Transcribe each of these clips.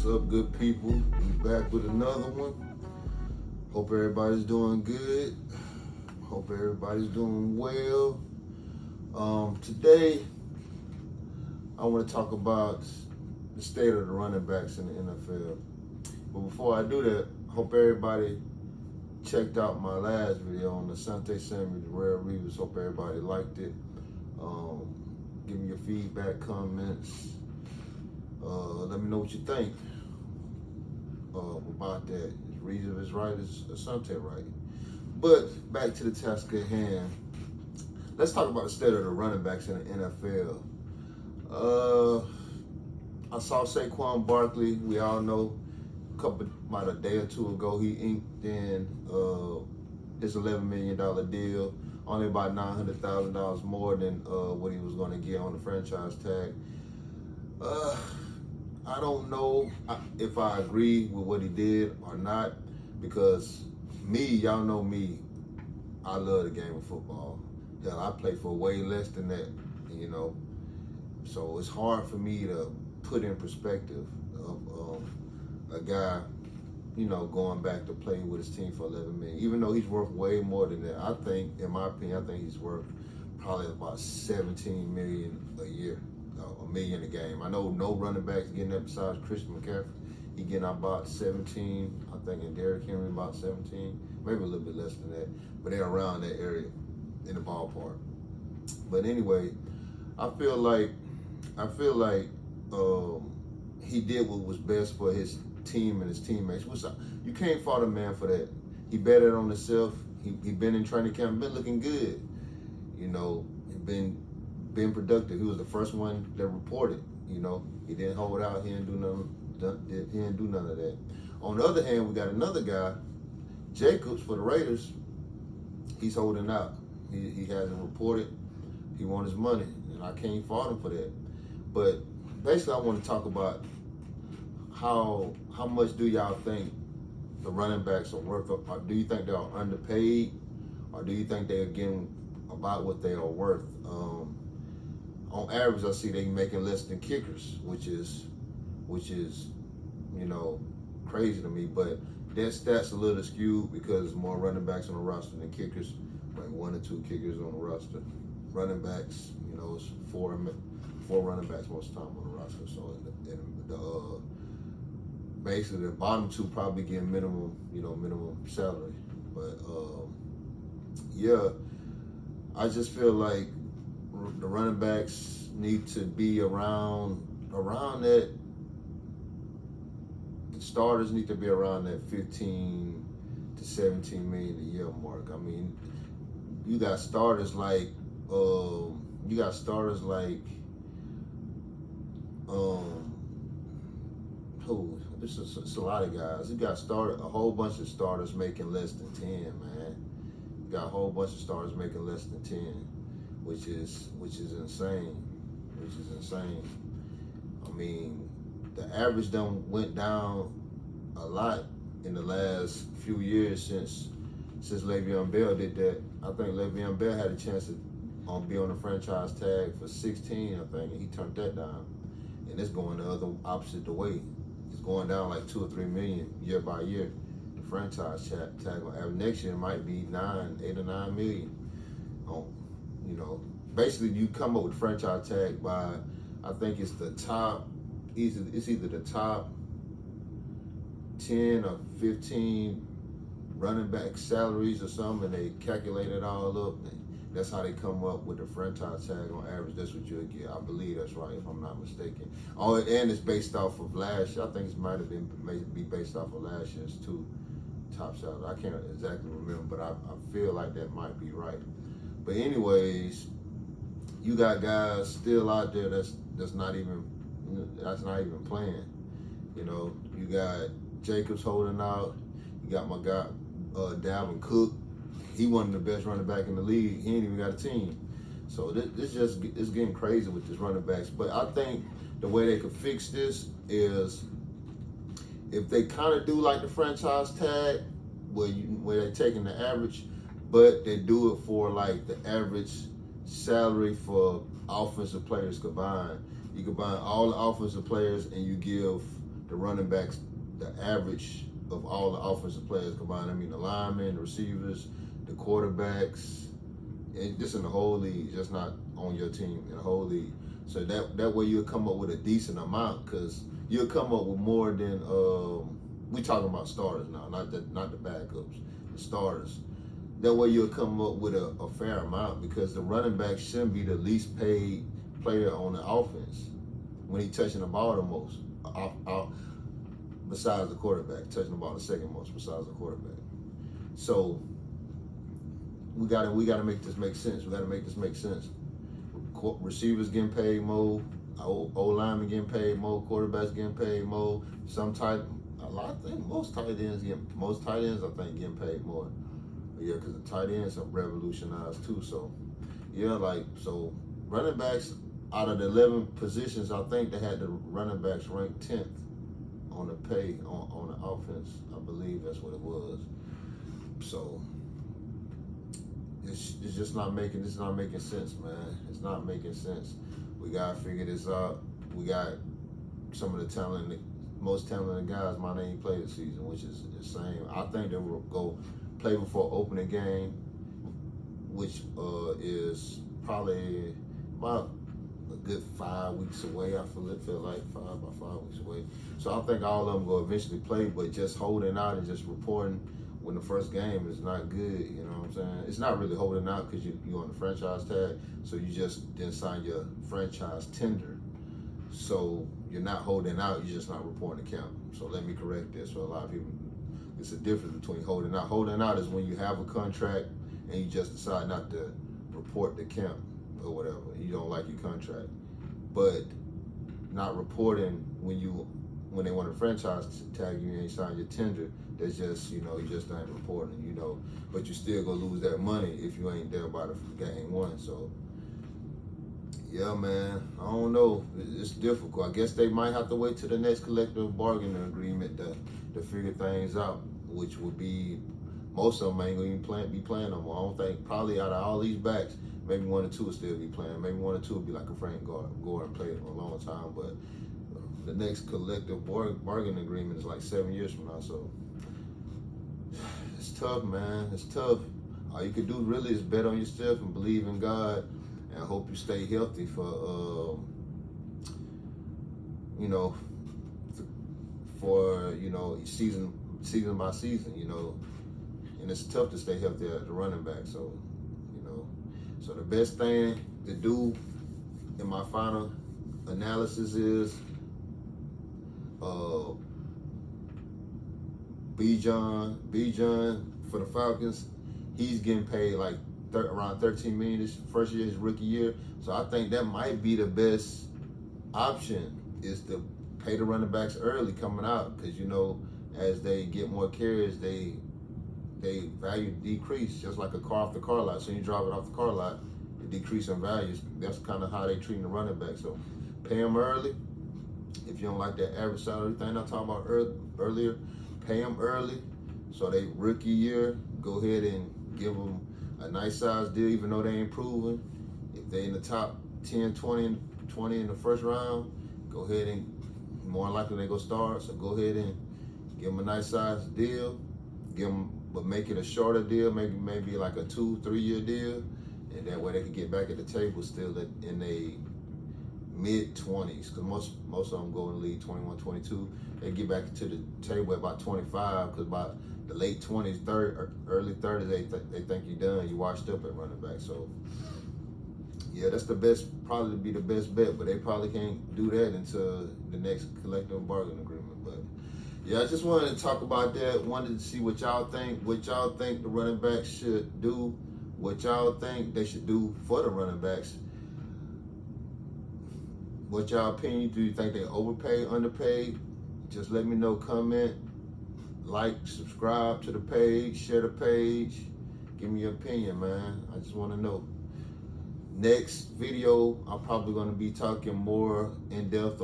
What's up, good people? We back with another one. Hope everybody's doing good. Hope everybody's doing well. Today, I want to talk about the state of the running backs in the NFL. But before I do that, hope everybody checked out my last video on the Asante Samuel, Rare Reeves. Hope everybody liked it. Give me your feedback, comments. Let me know what you think about that. Is Reeves right? Is Asante right? But back to the task at hand. Let's talk about the state of the running backs in the NFL. I saw Saquon Barkley. We all know about a day or two ago, he inked in his $11 million deal, only about $900,000 more than what he was going to get on the franchise tag. I don't know if I agree with what he did or not, because y'all know me, I love the game of football. Hell, I play for way less than that, so it's hard for me to put in perspective of a guy, going back to play with his team for $11 million, even though he's worth way more than that. I think, in my opinion, he's worth probably about $17 million a year. $1 million a game. I know no running backs getting that besides Christian McCaffrey. He getting about 17, I think, and Derrick Henry about 17, maybe a little bit less than that, but they're around that area in the ballpark. But anyway, I feel like he did what was best for his team and his teammates. You can't fault a man for that. He betted on himself. He been in training camp, been looking good. He been productive. He was the first one that reported. He didn't hold out. He didn't do none of that. On the other hand, we got another guy, Jacobs for the Raiders. He's holding out. He hasn't reported. He wants his money, and I can't fault him for that. But basically, I want to talk about how much do y'all think the running backs are worth? Or do you think they are underpaid, or do you think they are getting about what they are worth? On average, I see they making less than kickers, which is crazy to me. But that stat's a little skewed because more running backs on the roster than kickers, like 1 or 2 kickers on the roster. Running backs, it's four running backs most of the time on the roster. So basically the bottom 2 probably get minimum salary. But yeah, I just feel like the running backs need to be around that. The starters need to be around that 15 to 17 million a year mark. I mean, you got starters like it's a lot of guys. You got a whole bunch of starters making less than 10, man. You got a whole bunch of starters making less than 10, which is insane. I mean, the average done went down a lot in the last few years since Le'Veon Bell did that. I think Le'Veon Bell had a chance to be on the franchise tag for 16, I think, and he turned that down. And it's going the opposite way. It's going down like 2 or 3 million year by year. The franchise tag on average next year might be 8 or 9 million. Basically you come up with the franchise tag by, I think it's the top. It's either the top 10 or 15 running back salaries or something, and they calculate it all up. That's how they come up with the franchise tag on average. That's what you'll get. I believe that's right, if I'm not mistaken. Oh, and it's based off of last year. I think it might have been based off of last year's too, top salary. I can't exactly remember, but I feel like that might be right. But anyways, you got guys still out there that's not even playing. You got Jacobs holding out. You got my guy Dalvin Cook. He one of the best running back in the league. He ain't even got a team. So it's getting crazy with this running backs. But I think the way they could fix this is if they kind of do like the franchise tag, where they're taking the average, but they do it for like the average salary for offensive players combined. You combine all the offensive players and you give the running backs, the average of all the offensive players combined. I mean, the linemen, the receivers, the quarterbacks, and just in the whole league, just not on your team, in the whole league. So that way you'll come up with a decent amount, because you'll come up with more than we talking about starters now, not the backups, the starters. That way you'll come up with a fair amount, because the running back shouldn't be the least paid player on the offense when he's touching the ball the most, besides the quarterback, touching the ball the second most besides the quarterback. So we gotta make this make sense. We gotta make this make sense. Receivers getting paid more, O-linemen getting paid more, quarterbacks getting paid more. Most tight ends I think getting paid more. Yeah, because the tight ends have revolutionized too. So yeah, so running backs, out of the 11 positions, I think they had the running backs ranked 10th on the pay on the offense. I believe that's what it was. So it's just not making sense, man. It's not making sense. We gotta figure this out. We got some of the most talented guys might not even play this season, which is insane. I think they will go play before opening game, which is probably about a good 5 weeks away. I feel like about 5 weeks away. So I think all of them will eventually play, but just holding out and just reporting when the first game is not good, you know what I'm saying? It's not really holding out because you're on the franchise tag, so you just didn't sign your franchise tender. So you're not holding out, you're just not reporting the count. So let me correct this for a lot of people. It's a difference between holding out. Holding out is when you have a contract and you just decide not to report the count or whatever. You don't like your contract. But not reporting when they want a franchise tag you and you sign your tender, that's just, you just ain't reporting, but you still gonna lose that money if you ain't there by the game one. So yeah, man, I don't know. It's difficult. I guess they might have to wait till the next collective bargaining agreement to figure things out, which would be, most of them ain't gonna even be playing no more. I don't think, probably out of all these backs, maybe 1 or 2 will still be playing. Maybe 1 or 2 will be like a Frank Gore and play it for a long time. But the next collective bargaining agreement is like 7 years from now. So it's tough, man. It's tough. All you can do really is bet on yourself and believe in God and hope you stay healthy for season by season, and it's tough to stay healthy at the running back. So, so the best thing to do in my final analysis is Bijan for the Falcons. He's getting paid like around $13 million this first year, his rookie year. So I think that might be the best option, is to pay the running backs early coming out, because as they get more carries, they value decrease, just like a car off the car lot. So you drive it off the car lot, it decrease in values. That's kind of how they treat the running back. So pay them early. If you don't like that average salary thing I talked about earlier, pay them early. So they rookie year, go ahead and give them a nice size deal, even though they ain't proven. If they in the top 10, 20 in the first round, go ahead and more likely they go start. So go ahead and give them a nice size deal. But make it a shorter deal, maybe like a 2-3 year deal, and that way they can get back at the table still in a mid-20s, because most of them go in the league 21, 22. They get back to the table at about 25, because by the late 20s, early 30s, they think you're done. You washed up at running back. So yeah, that's probably be the best bet, but they probably can't do that until the next collective bargaining agreement. But yeah, I just wanted to talk about that. Wanted to see what y'all think the running backs should do, what y'all think they should do for the running backs. What y'all opinion? Do you think they overpaid, underpaid? Just let me know, comment, like, subscribe to the page, share the page. Give me your opinion, man. I just want to know. Next video, I'm probably going to be talking more in depth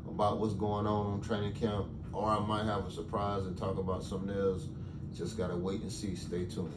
about what's going on training camp, or I might have a surprise and talk about something else. Just got to wait and see. Stay tuned.